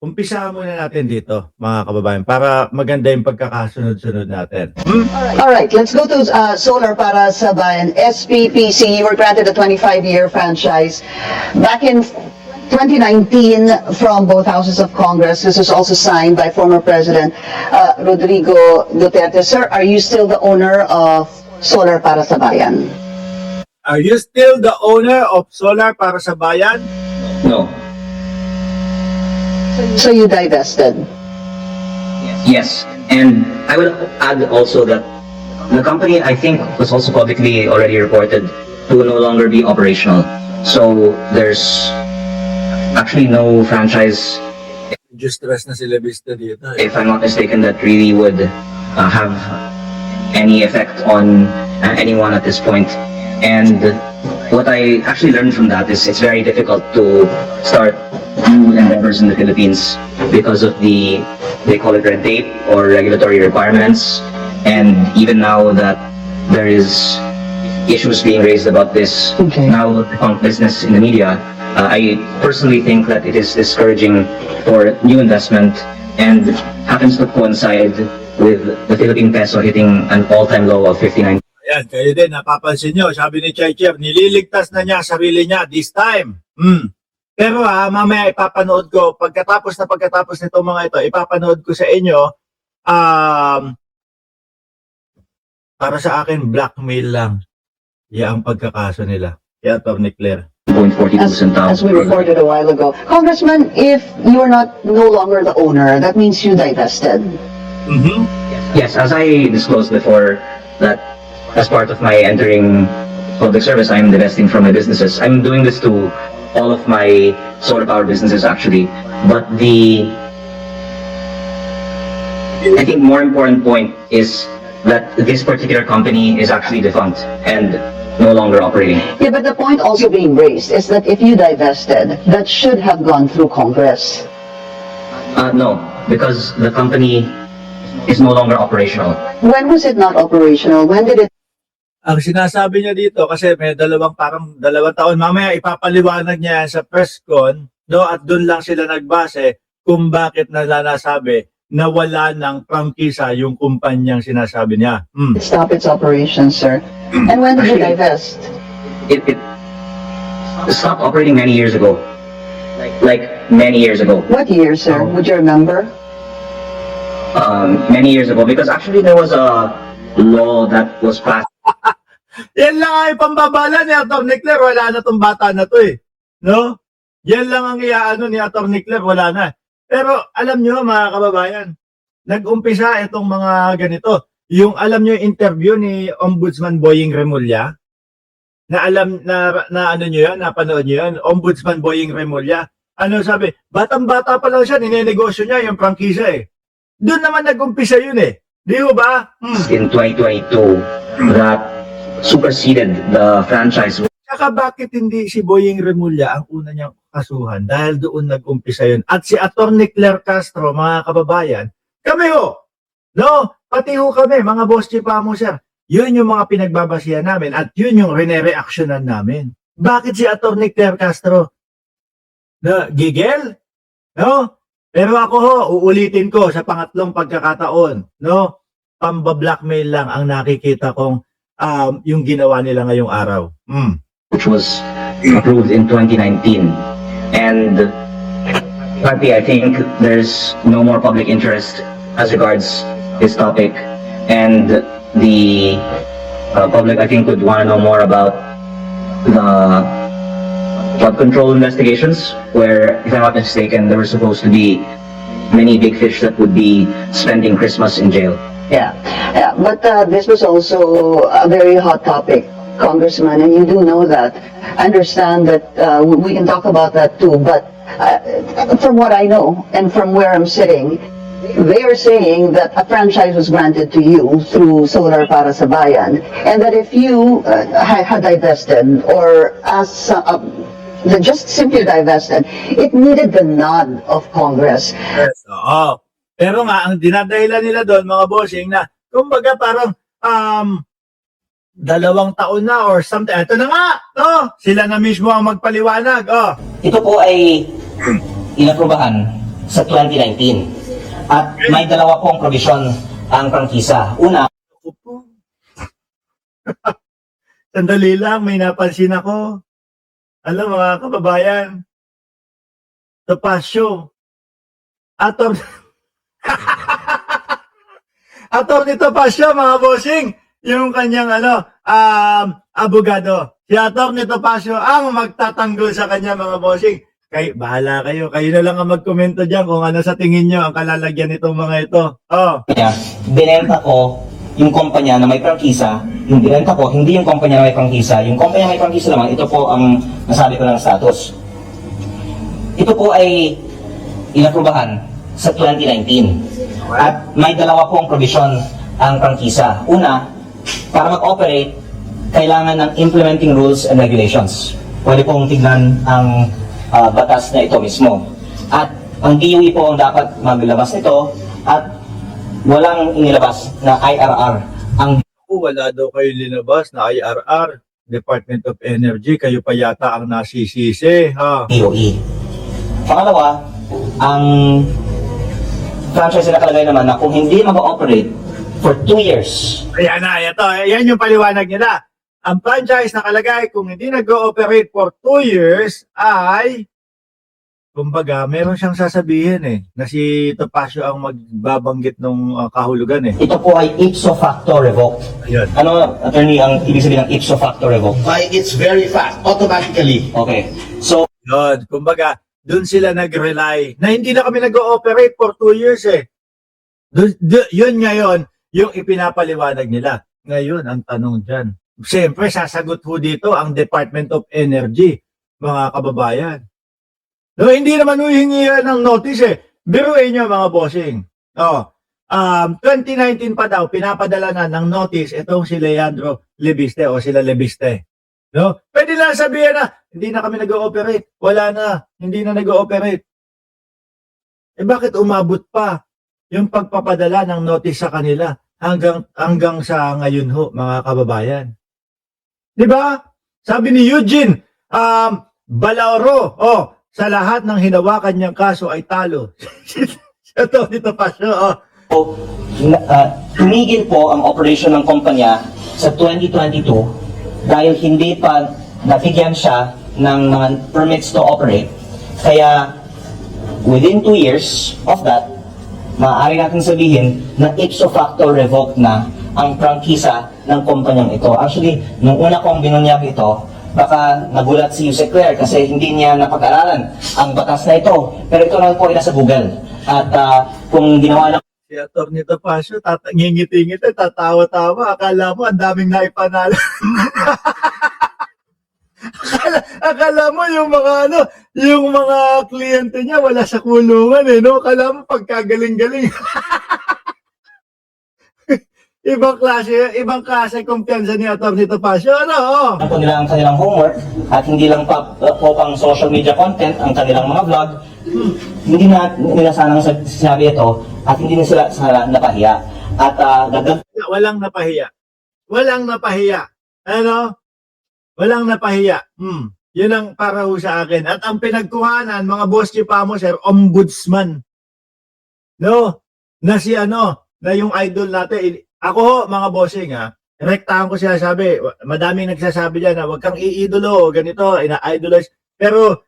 Umpisahan muna natin dito, mga kababayan, para maganda yung pagkakasunod-sunod natin. All right, let's go to Solar para sa Bayan. SPPC, you were granted a 25-year franchise back in 2019 from both houses of Congress. This was also signed by former President Rodrigo Duterte. Sir, are you still the owner of Solar para sa Bayan? Are you still the owner of Solar para sa Bayan? No. So you divested? Yes. And I would add also that the company, I think, was also publicly already reported to no longer be operational. So there's actually no franchise, Just stress na sila Vista dito. if I'm not mistaken, that really would have any effect on anyone at this point. And what I actually learned from that is it's very difficult to start new endeavors in the Philippines because of they call it red tape or regulatory requirements. And even now that there is issues being raised about this Okay. now business in the media, I personally think that it is discouraging for new investment and happens to coincide with the Philippine peso hitting an all-time low of 59. Ayan, kayo din, napapansin nyo, sabi ni Chay Chair, nililigtas na niya sarili niya this time. Pero mamaya ipapanood ko, pagkatapos nito mga ito, ipapanood ko sa inyo, para sa akin, blackmail lang. Yan ang pagkakaso nila. Kaya Atty. Claire. 0.42 centavos. As we reported a while ago. Congressman, if you're no longer the owner, that means you divested. Yes, as I disclosed before, that as part of my entering public service, I'm divesting from my businesses. I'm doing this to all of my solar power businesses actually. But I think more important point is that this particular company is actually defunct and no longer operating. Yeah, but the point also being raised is that if you divested, that should have gone through Congress. No, because the company is no longer operational. When was it not operational? When did it Ang sinasabi niya dito, kasi may parang dalawang taon, mamaya ipapaliwanag niya yan sa press con, no? At doon lang sila nagbase kung bakit nasabi na wala ng prangkisa yung kumpanyang sinasabi niya. stop its operations, sir? And when did you divest? It stopped operating many years ago. Like many years ago. What year, sir? Would you remember? Many years ago, because actually there was a law that was passed. Yan lang ay pambabala ni Atty. Claire, wala na tong bata na to eh. No? Yan lang ang iaano ni Atty. Claire, wala na. Pero alam nyo mga kababayan, nag-umpisa itong mga ganito. Yung alam nyo yung interview ni Ombudsman Boying Remulla, na ano nyo yun, napanood nyo yun, Ombudsman Boying Remulla. Ano sabi, batang-bata pa lang siya, ninenegosyo niya yung prangkisa eh. Doon naman nag-umpisa yun eh. Di ba? In 2022 that superseded the franchise. Saka bakit hindi si Boying Remulla ang una niyang kasuhan? Dahil doon nag-umpisa yun. At si Atty. Claire Castro, mga kababayan, kami ho, no? Pati ho kami, mga boss chipa mo, sir. Yun yung mga pinagbabasihan namin at yun yung rene-reactionan namin. Bakit si Atty. Claire Castro? No, gigel? No? Pero ako ho, uulitin ko sa pangatlong pagkakataon, no? Pamba-blackmail lang ang nakikita kong yung ginawa nila ngayong araw. Which was approved in 2019. And frankly, I think there's no more public interest as regards this topic. And the public, I think, would want to know more about the flood control investigations, where, if I'm not mistaken, there were supposed to be many big fish that would be spending Christmas in jail. Yeah, but this was also a very hot topic, Congressman, and you do know that. I understand that we can talk about that too, but from what I know and from where I'm sitting, they are saying that a franchise was granted to you through Solar para sa Bayan, and that if you had divested or as just simply divested, it needed the nod of Congress. Yes, oo. Pero nga, ang dinadahilan nila doon, mga bossing, na kumbaga parang 2 taon na or something. Ito na nga, no? Sila na mismo ang magpaliwanag. Ito po ay inaprubahan sa 2019. At may dalawa pong provision ang prangkisa. Una, Ako po. Sandali lang, may napansin ako. Alam mga kababayan, Topacio, Atom... Attorney Topacio, mga bossing, yung kanyang abogado. Si Attorney Topacio ang magtatanggol sa kanya, mga bossing. Bahala kayo. Kayo na lang ang magkomento dyan kung ano sa tingin nyo ang kalalagyan nitong mga ito. Oh. binenta ko yung kumpanya na may prangkisa. Yung binenta ko, hindi yung kumpanya na may prangkisa. Yung kumpanya na may prangkisa naman, ito po ang nasabi ko ng status. Ito po ay inaprubahan sa 2019. At may dalawa pong provision ang prangkisa. Una, para mag-operate, kailangan ng implementing rules and regulations. Pwede pong tignan ang batas na ito mismo. At ang DOE po ang dapat maglabas nito at walang inilabas na IRR. Ang Wala daw kayo linabas na IRR, Department of Energy, kayo pa yata ang nasisisi. Ha? DOE. Pangalawa, ang franchise na nakalagay naman na kung hindi mag-operate for 2 years, Ayan na, ito. Yan yung paliwanag nila. Ang franchise nakalagay kung hindi nag-ooperate for 2 years ay, kumbaga, meron siyang sasabihin na si Topacio ang magbabanggit ng kahulugan ito po ay ipso facto revoked. Ayun. Ano, attorney, ang ibig sabihin ng ipso facto revoked? Why it's very fast, automatically. Okay. So, Yun. Kumbaga, dun sila nag-rely na hindi na kami nag-ooperate for 2 years Yun ngayon, yung ipinapaliwanag nila. Ngayon, ang tanong dyan. Siyempre, sasagot ho dito ang Department of Energy, mga kababayan. No, hindi naman huhingi ng notice Biruin nyo, mga bossing. 2019 pa daw, pinapadala na ng notice itong si Leandro Lebiste o sila Lebiste. No? Pwede lang sabihin na, hindi na kami nag-ooperate. Wala na, hindi na nag-ooperate. Bakit umabot pa yung pagpapadala ng notice sa kanila hanggang sa ngayon ho, mga kababayan? Di ba? Sabi ni Eugene Balauro, sa lahat ng hinawakan niyang kaso ay talo. Ito, dito pa siya. tumigil po ang operation ng kumpanya sa 2022 dahil hindi pa nabigyan siya ng mga permits to operate. Kaya, within 2 years of that, maaari natin sabihin na ipso facto revoked na ang prangkisa ng kumpanyang ito. Actually, nung una kong binunyag ito, baka nagulat si Yusek Claire kasi hindi niya napag-aralan ang batas na ito. Pero ito naman po ay nasa Google. At kung ginawa lang Si Atty. Topacio, ngingiti-ngiti, tatawa-tawa. Akala mo, ang daming naipanalo. akala mo yung mga kliyente niya wala sa kulungan no? Akala mo pagkagaling-galing. Ibang klase kumpiyansa ni Atty. Topacio, po nila ang kanilang homework at hindi lang po pang social media content ang kanilang mga vlog, hindi na nila sanang sinabi ito at hindi na sila sana napahiya. At dagdag Walang napahiya. Walang napahiya. Walang napahiya. Yun ang para ho sa akin. At ang pinagkuhanan, mga boss chipamo, sir, ombudsman. No? Na si na yung idol natin. Ako ho, mga bossing rektahan ko siya sabi. Madaming nagsasabi dyan na huwag kang iidolo, ganito, ina-idolize. Pero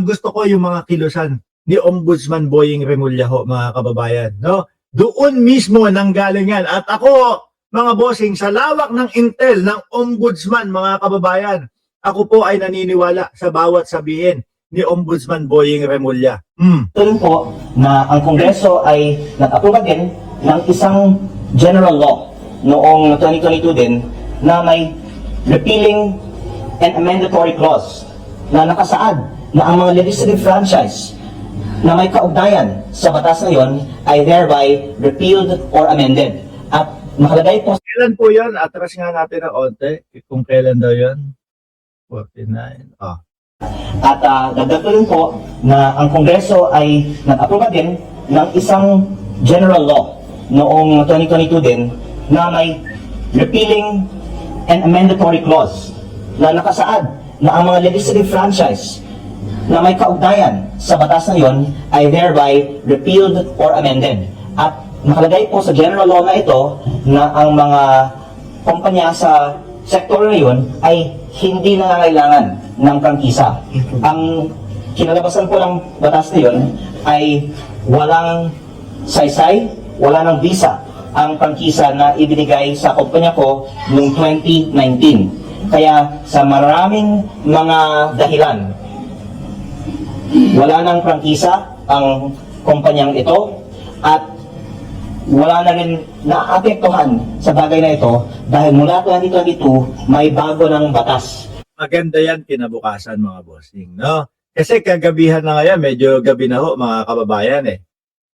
gusto ko yung mga kilusan ni Ombudsman Boying Remulla ho, mga kababayan. No? Doon mismo nanggalingan. At ako, mga bossing, sa lawak ng intel ng Ombudsman, mga kababayan, ako po ay naniniwala sa bawat sabihin ni Ombudsman Boying Remulla. rin po na ang Kongreso ay nag-aproba din ng isang general law noong 2022 din na may repealing and amendatory clause na nakasaad na ang mga legislative franchise na may kaugnayan sa batas na yon ay thereby repealed or amended. At nakalagay po Kailan po yan? Atras nga natin ng onte. Kung kailan daw yan? 49. At dagdag ko rin po na ang Kongreso ay nag-aproba din ng isang general law noong 2022 din na may repealing and amendatory clause na nakasaad na ang mga legislative franchise na may kaugnayan sa batas na yon ay thereby repealed or amended. At nakalagay po sa general law na ito na ang mga kumpanya sa sektor na yun ay hindi nangangailangan ng prangkisa. Ang kinalabasan po ng batas na yun ay walang saysay, wala ng visa ang prangkisa na ibinigay sa kumpanya ko noong 2019. Kaya sa maraming mga dahilan, wala ng prangkisa ang kumpanyang ito at wala na rin naapektuhan sa bagay na ito dahil mula 2022 may bago ng batas. Maganda yan kinabukasan mga bossing, no? Kasi kagabihan na ngayon, medyo gabi na ho mga kababayan eh.